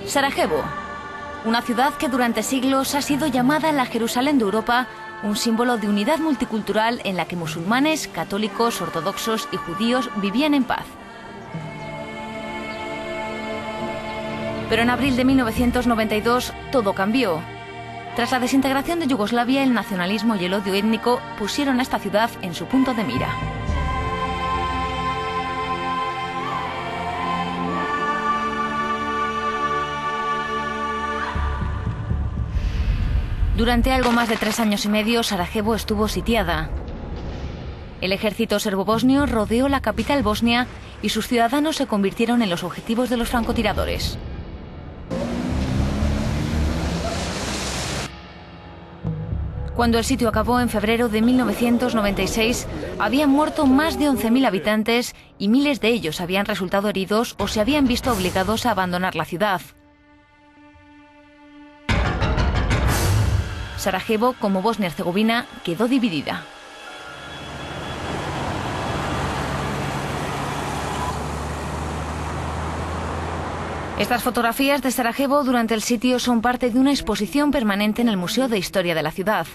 Sarajevo, una ciudad que durante siglos ha sido llamada la Jerusalén de Europa, un símbolo de unidad multicultural en la que musulmanes, católicos, ortodoxos y judíos vivían en paz. Pero en abril de 1992 todo cambió. Tras la desintegración de Yugoslavia, el nacionalismo y el odio étnico pusieron a esta ciudad en su punto de mira. Durante algo más de 3 años y medio, Sarajevo estuvo sitiada. El ejército serbobosnio rodeó la capital bosnia y sus ciudadanos se convirtieron en los objetivos de los francotiradores. Cuando el sitio acabó en febrero de 1996, habían muerto más de 11.000 habitantes y miles de ellos habían resultado heridos o se habían visto obligados a abandonar la ciudad. Sarajevo, como Bosnia-Herzegovina, quedó dividida. Estas fotografías de Sarajevo durante el sitio son parte de una exposición permanente en el Museo de Historia de la ciudad.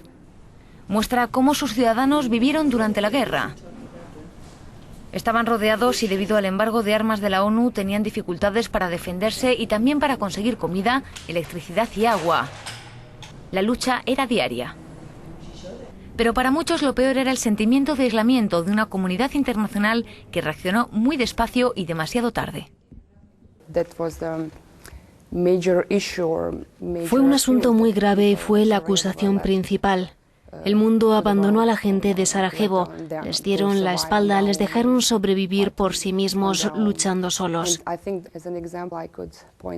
Muestra cómo sus ciudadanos vivieron durante la guerra. Estaban rodeados y debido al embargo de armas de la ONU tenían dificultades para defenderse y también para conseguir comida, electricidad y agua. La lucha era diaria. Pero para muchos lo peor era el sentimiento de aislamiento de una comunidad internacional que reaccionó muy despacio y demasiado tarde. Fue un asunto muy grave y fue la acusación principal. El mundo abandonó a la gente de Sarajevo, les dieron la espalda, les dejaron sobrevivir por sí mismos luchando solos.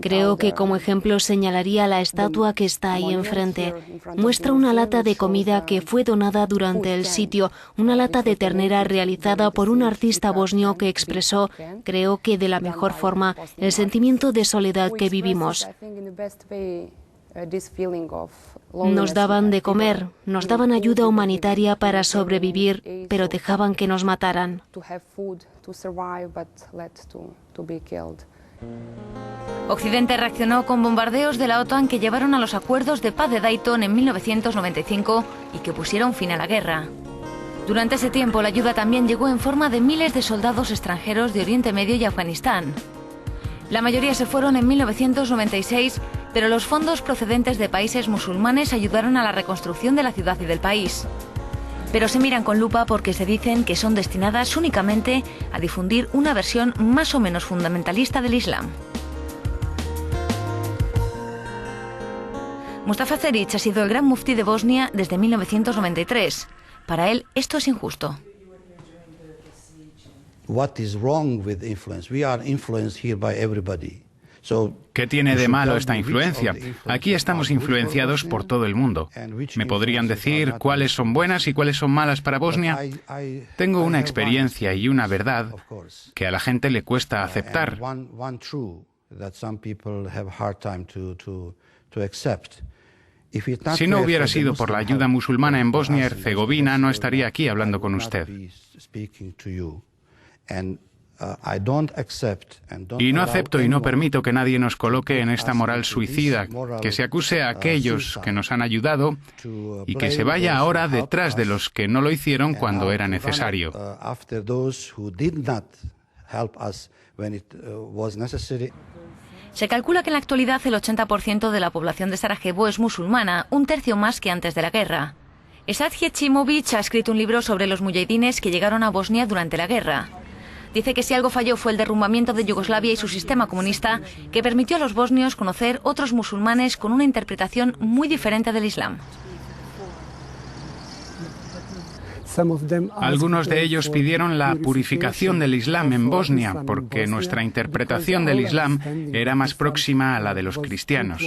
Creo que como ejemplo señalaría la estatua que está ahí enfrente. Muestra una lata de comida que fue donada durante el sitio, una lata de ternera realizada por un artista bosnio que expresó, creo que de la mejor forma, el sentimiento de soledad que vivimos. Nos daban de comer, nos daban ayuda humanitaria para sobrevivir, pero dejaban que nos mataran. Occidente reaccionó con bombardeos de la OTAN que llevaron a los acuerdos de paz de Dayton en 1995 y que pusieron fin a la guerra. Durante ese tiempo la ayuda también llegó en forma de miles de soldados extranjeros de Oriente Medio y Afganistán. La mayoría se fueron en 1996, pero los fondos procedentes de países musulmanes ayudaron a la reconstrucción de la ciudad y del país. Pero se miran con lupa porque se dicen que son destinadas únicamente a difundir una versión más o menos fundamentalista del Islam. Mustafa Ceric ha sido el gran muftí de Bosnia desde 1993. Para él, esto es injusto. ¿Qué tiene de malo esta influencia? Aquí estamos influenciados por todo el mundo. ¿Me podrían decir cuáles son buenas y cuáles son malas para Bosnia? Tengo una experiencia y una verdad que a la gente le cuesta aceptar. Si no hubiera sido por la ayuda musulmana en Bosnia-Herzegovina, no estaría aquí hablando con usted. Y no acepto y no permito que nadie nos coloque en esta moral suicida, que se acuse a aquellos que nos han ayudado y que se vaya ahora detrás de los que no lo hicieron cuando era necesario. Se calcula que en la actualidad el 80% de la población de Sarajevo es musulmana, un tercio más que antes de la guerra. Esad Hechimovic ha escrito un libro sobre los muyahidines que llegaron a Bosnia durante la guerra. Dice que si algo falló fue el derrumbamiento de Yugoslavia y su sistema comunista, que permitió a los bosnios conocer otros musulmanes con una interpretación muy diferente del Islam. Algunos de ellos pidieron la purificación del Islam en Bosnia porque nuestra interpretación del Islam era más próxima a la de los cristianos.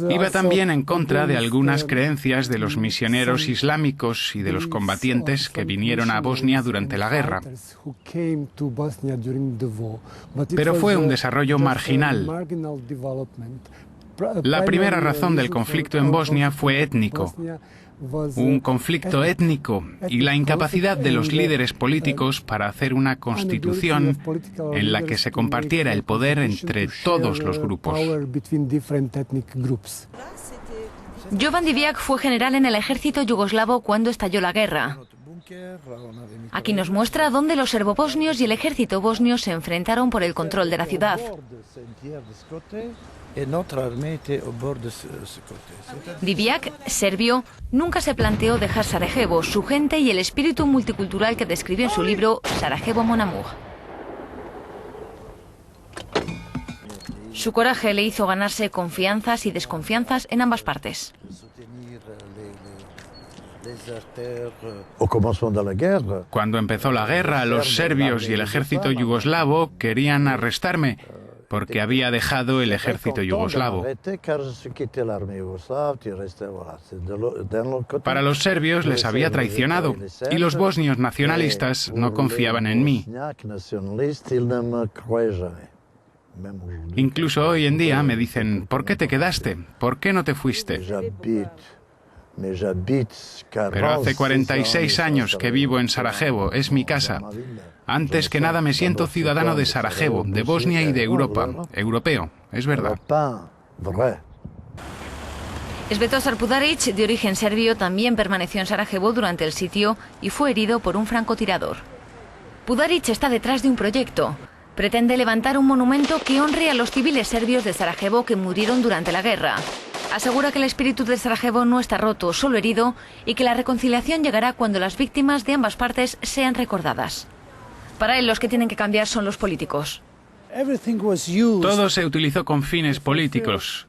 Iba también en contra de algunas creencias de los misioneros islámicos y de los combatientes que vinieron a Bosnia durante la guerra. Pero fue un desarrollo marginal. La primera razón del conflicto en Bosnia fue étnico. Un conflicto étnico y la incapacidad de los líderes políticos para hacer una constitución en la que se compartiera el poder entre todos los grupos. Jovan Divjak fue general en el ejército yugoslavo cuando estalló la guerra. Aquí nos muestra dónde los serbobosnios y el ejército bosnio se enfrentaron por el control de la ciudad. Divjak, serbio, nunca se planteó dejar Sarajevo, su gente y el espíritu multicultural que describió en su libro Sarajevo Mon Amour. Su coraje le hizo ganarse confianzas y desconfianzas en ambas partes. Cuando empezó la guerra, los serbios y el ejército yugoslavo querían arrestarme porque había dejado el ejército yugoslavo. Para los serbios les había traicionado y los bosnios nacionalistas no confiaban en mí. Incluso hoy en día me dicen, ¿por qué te quedaste? ¿Por qué no te fuiste? Pero hace 46 años que vivo en Sarajevo, es mi casa. Antes que nada me siento ciudadano de Sarajevo, de Bosnia y de Europa. Europeo, es verdad. Svetozar Pudaric, de origen serbio, también permaneció en Sarajevo durante el sitio y fue herido por un francotirador. Pudaric está detrás de un proyecto. Pretende levantar un monumento que honre a los civiles serbios de Sarajevo que murieron durante la guerra. Asegura que el espíritu de Sarajevo no está roto, solo herido, y que la reconciliación llegará cuando las víctimas de ambas partes sean recordadas. Para él, los que tienen que cambiar son los políticos. Todo se utilizó con fines políticos.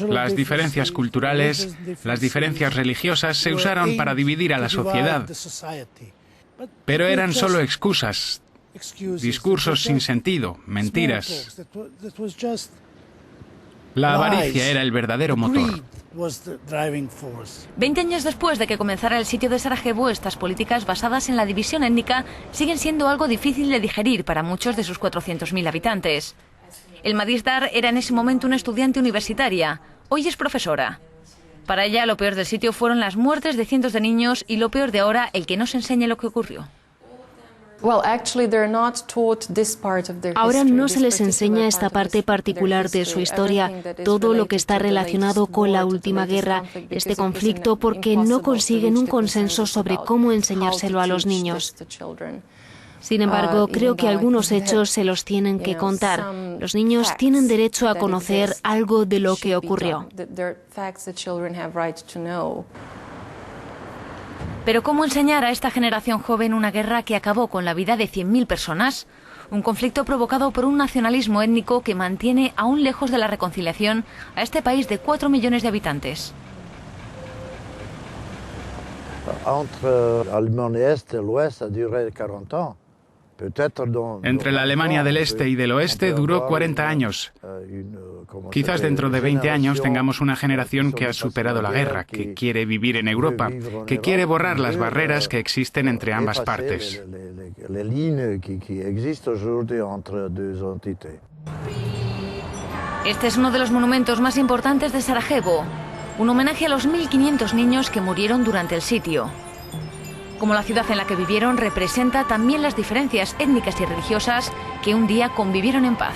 Las diferencias culturales, las diferencias religiosas se usaron para dividir a la sociedad. Pero eran solo excusas, discursos sin sentido, mentiras. La avaricia era el verdadero motor. 20 años después de que comenzara el sitio de Sarajevo, estas políticas basadas en la división étnica siguen siendo algo difícil de digerir para muchos de sus 400.000 habitantes. Elma Dizdar era en ese momento una estudiante universitaria, hoy es profesora. Para ella, lo peor del sitio fueron las muertes de cientos de niños y lo peor de ahora, el que no se enseñe lo que ocurrió. Ahora no se les enseña esta parte particular de su historia, todo lo que está relacionado con la última guerra, este conflicto, porque no consiguen un consenso sobre cómo enseñárselo a los niños. Sin embargo, creo que algunos hechos se los tienen que contar. Los niños tienen derecho a conocer algo de lo que ocurrió. Pero ¿cómo enseñar a esta generación joven una guerra que acabó con la vida de 100.000 personas? Un conflicto provocado por un nacionalismo étnico que mantiene aún lejos de la reconciliación a este país de 4 millones de habitantes. Entre la Alemania del Este y del Oeste duró 40 años. Quizás dentro de 20 años tengamos una generación que ha superado la guerra, que quiere vivir en Europa, que quiere borrar las barreras que existen entre ambas partes. Este es uno de los monumentos más importantes de Sarajevo, un homenaje a los 1.500 niños que murieron durante el sitio. Como la ciudad en la que vivieron representa también las diferencias étnicas y religiosas que un día convivieron en paz.